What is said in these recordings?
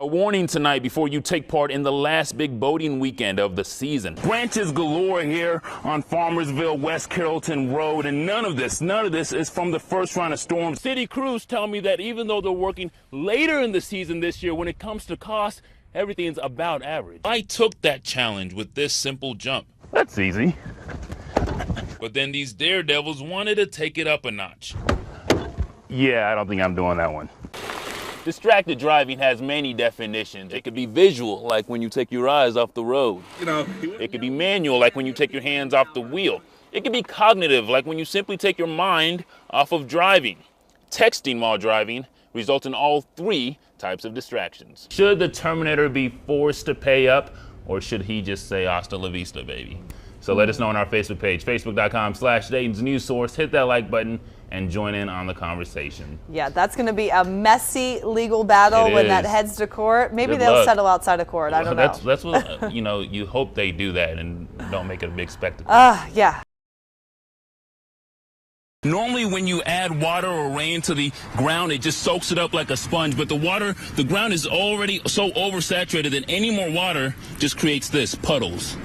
A warning tonight before you take part in the last big boating weekend of the season. Branches galore here on Farmersville, West Carrollton Road, and none of this is from the first round of storms. City crews tell me that even though they're working later in the season this year, when it comes to cost, everything's about average. I took that challenge with this simple jump. That's easy. But then these daredevils wanted to take it up a notch. Yeah, I don't think I'm doing that one. Distracted driving has many definitions. It could be visual, like when you take your eyes off the road. It could be manual, like when you take your hands off the wheel. It could be cognitive, like when you simply take your mind off of driving. Texting while driving results in all three types of distractions. Should the Terminator be forced to pay up, or should he just say hasta la vista, baby? So let us know on our Facebook page, facebook.com/Dayton's News Source. Hit that like button and join in on the conversation. Yeah, that's going to be a messy legal battle when that heads to court. Maybe they'll settle outside of court. I don't know. That's what, you hope they do that and don't make it a big spectacle. Yeah. Normally when you add water or rain to the ground, it just soaks it up like a sponge, but the ground is already so oversaturated that any more water just creates this, puddles.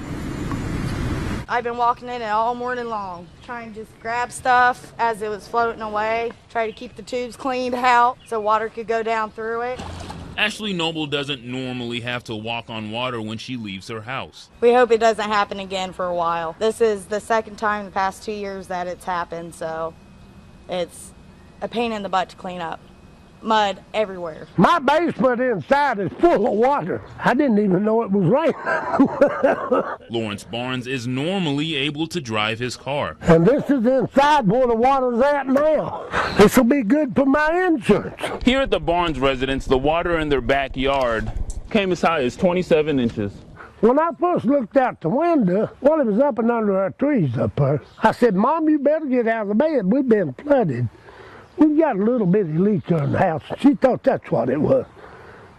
I've been walking in it all morning long, trying to just grab stuff as it was floating away, try to keep the tubes cleaned out so water could go down through it. Ashley Noble doesn't normally have to walk on water when she leaves her house. We hope it doesn't happen again for a while. This is the second time in the past 2 years that it's happened, so it's a pain in the butt to clean up. Mud everywhere. My basement inside is full of water. I didn't even know it was raining. Lawrence Barnes is normally able to drive his car. And this is inside where the water's at now. This will be good for my insurance. Here at the Barnes residence, the water in their backyard came as high as 27 inches. When I first looked out the window, well, it was up and under our trees up there. I said, Mom, you better get out of the bed. We've been flooded. We've got a little bitty leak in the house. She thought that's what it was.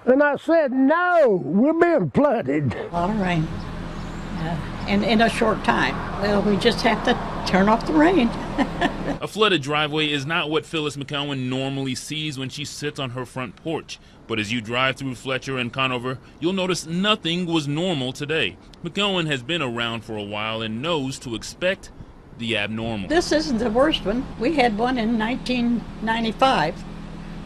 And I said, no, we're being flooded. A lot of rain. And in a short time. Well, we just have to turn off the rain. A flooded driveway is not what Phyllis McCowan normally sees when she sits on her front porch. But as you drive through Fletcher and Conover, you'll notice nothing was normal today. McCowan has been around for a while and knows to expect the abnormal. This isn't the worst one. We had one in 1995.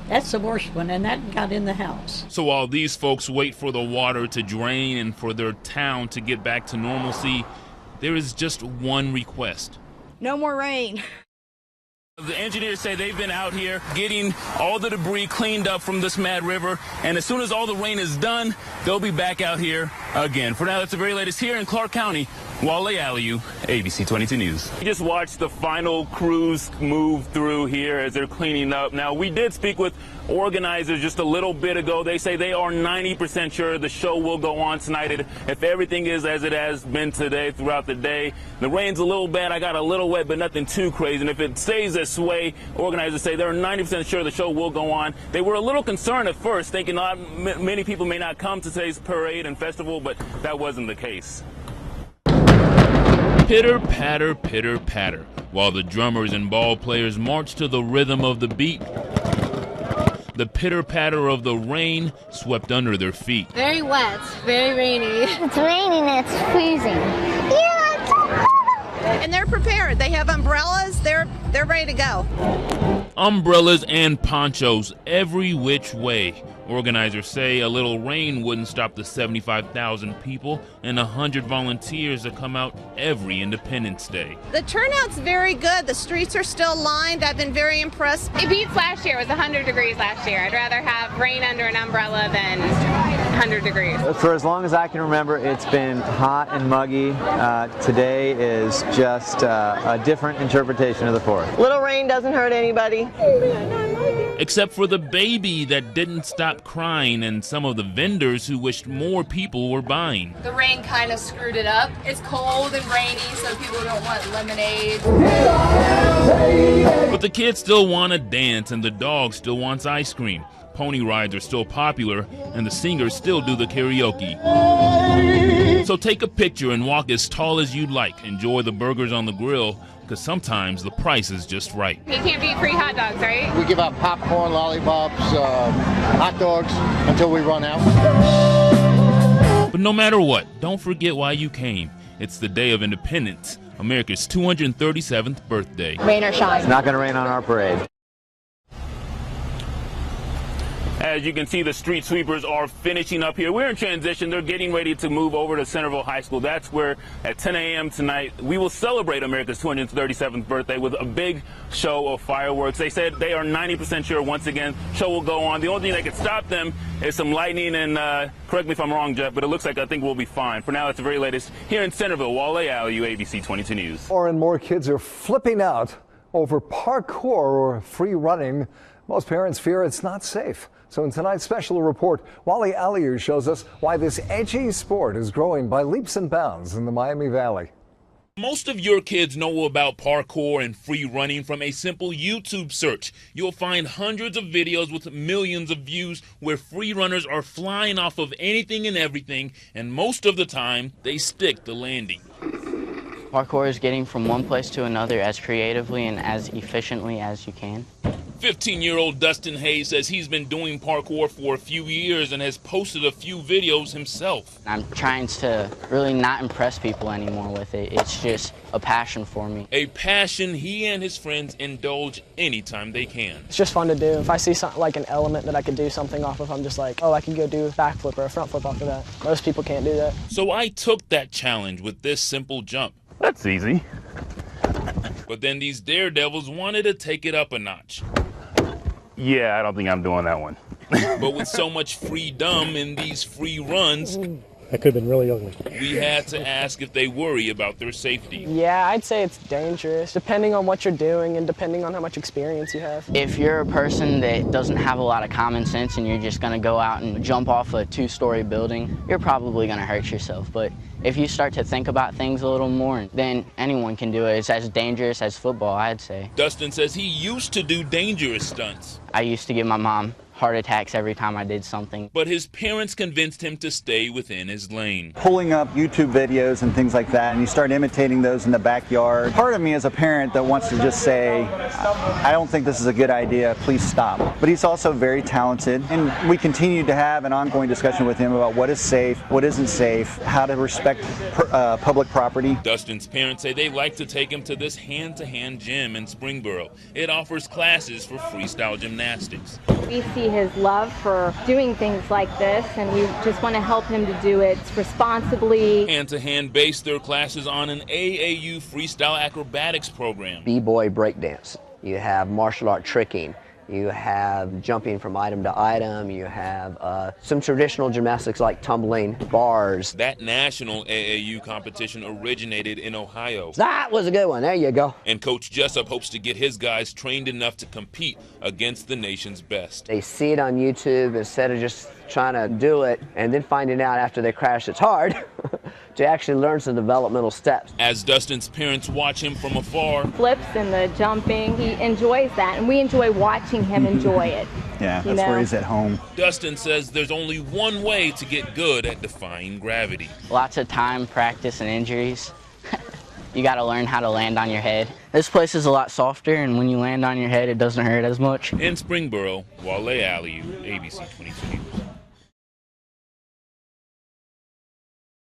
That's the worst one, and that got in the house. So while these folks wait for the water to drain and for their town to get back to normalcy, there is just one request. No more rain. The engineers say they've been out here getting all the debris cleaned up from this mad river, and as soon as all the rain is done, they'll be back out here again. For now, that's the very latest here in Clark County. Wale Aliyu, ABC 22 News. We just watched the final crews move through here as they're cleaning up. Now, we did speak with organizers just a little bit ago. They say they are 90% sure the show will go on tonight. If everything is as it has been today throughout the day, the rain's a little bad. I got a little wet, but nothing too crazy. And if it stays this way, organizers say they're 90% sure the show will go on. They were a little concerned at first, thinking many people may not come to today's parade and festival, but that wasn't the case. Pitter patter, pitter patter, while the drummers and ball players march to the rhythm of the beat. The pitter patter of the rain swept under their feet. Very wet, very rainy. It's raining and it's freezing. Yeah, it's so cold. And they're prepared. They have umbrellas. They're ready to go. Umbrellas and ponchos every which way. Organizers say a little rain wouldn't stop the 75,000 people and 100 volunteers that come out every Independence Day. The turnout's very good. The streets are still lined. I've been very impressed. It beats last year. It was 100 degrees last year. I'd rather have rain under an umbrella than 100 degrees. For as long as I can remember, it's been hot and muggy. Today is just a different interpretation of the 4th. Little rain doesn't hurt anybody. Except for the baby that didn't stop crying and some of the vendors who wished more people were buying. The rain kind of screwed it up. It's cold and rainy, so people don't want lemonade. But the kids still want to dance and the dog still wants ice cream. Pony rides are still popular and the singers still do the karaoke. So take a picture and walk as tall as you'd like. Enjoy the burgers on the grill, because sometimes the price is just right. You can't beat free hot dogs, right? We give out popcorn, lollipops, hot dogs until we run out. But no matter what, don't forget why you came. It's the Day of Independence, America's 237th birthday. Rain or shine. It's not going to rain on our parade. As you can see, the street sweepers are finishing up here. We're in transition. They're getting ready to move over to Centerville High School. That's where at 10 a.m. tonight, we will celebrate America's 237th birthday with a big show of fireworks. They said they are 90% sure once again show will go on. The only thing that could stop them is some lightning and, correct me if I'm wrong, Jeff, but it looks like I think we'll be fine. For now, that's the very latest here in Centerville. Wale Aliyu, ABC 22 News. More and more kids are flipping out over parkour or free running. Most parents fear it's not safe. So in tonight's special report, Wale Aliyu shows us why this edgy sport is growing by leaps and bounds in the Miami Valley. Most of your kids know about parkour and free running from a simple YouTube search. You'll find hundreds of videos with millions of views where free runners are flying off of anything and everything, and most of the time, they stick the landing. Parkour is getting from one place to another as creatively and as efficiently as you can. 15-year-old Dustin Hayes says he's been doing parkour for a few years and has posted a few videos himself. I'm trying to really not impress people anymore with it. It's just a passion for me. A passion he and his friends indulge anytime they can. It's just fun to do. If I see something like an element that I could do something off of, I'm just like, oh, I can go do a backflip or a front flip off of that. Most people can't do that. So I took that challenge with this simple jump. That's easy. But then these daredevils wanted to take it up a notch. Yeah, I don't think I'm doing that one. But with so much freedom in these free runs, that could have been really ugly. We had to ask if they worry about their safety. Yeah, I'd say it's dangerous, depending on what you're doing and depending on how much experience you have. If you're a person that doesn't have a lot of common sense and you're just going to go out and jump off a 2-story building, you're probably going to hurt yourself. But if you start to think about things a little more, then anyone can do it. It's as dangerous as football, I'd say. Dustin says he used to do dangerous stunts. I used to give my mom heart attacks every time I did something. But his parents convinced him to stay within his lane. Pulling up YouTube videos and things like that, and you start imitating those in the backyard. Part of me as a parent that wants to just say, I don't think this is a good idea, please stop. But he's also very talented, and we continue to have an ongoing discussion with him about what is safe, what isn't safe, how to respect public property. Dustin's parents say they like to take him to this hand-to-hand gym in Springboro. It offers classes for freestyle gymnastics. We see his love for doing things like this, and we just want to help him to do it responsibly. Hand-to-hand base their classes on an AAU freestyle acrobatics program. B-boy breakdance. You have martial art tricking. You have jumping from item to item. You have some traditional gymnastics like tumbling, bars. That national AAU competition originated in Ohio. That was a good one. There you go. And Coach Jessup hopes to get his guys trained enough to compete against the nation's best. They see it on YouTube instead of just trying to do it and then finding out after they crash it's hard to actually learn some developmental steps. As Dustin's parents watch him from afar. Flips and the jumping, he enjoys that, and we enjoy watching him enjoy it. Yeah, that's where he's at home. Dustin says there's only one way to get good at defying gravity. Lots of time, practice, and injuries. You got to learn how to land on your head. This place is a lot softer, and when you land on your head, it doesn't hurt as much. In Springboro, Wale Aliyu, ABC 22 News.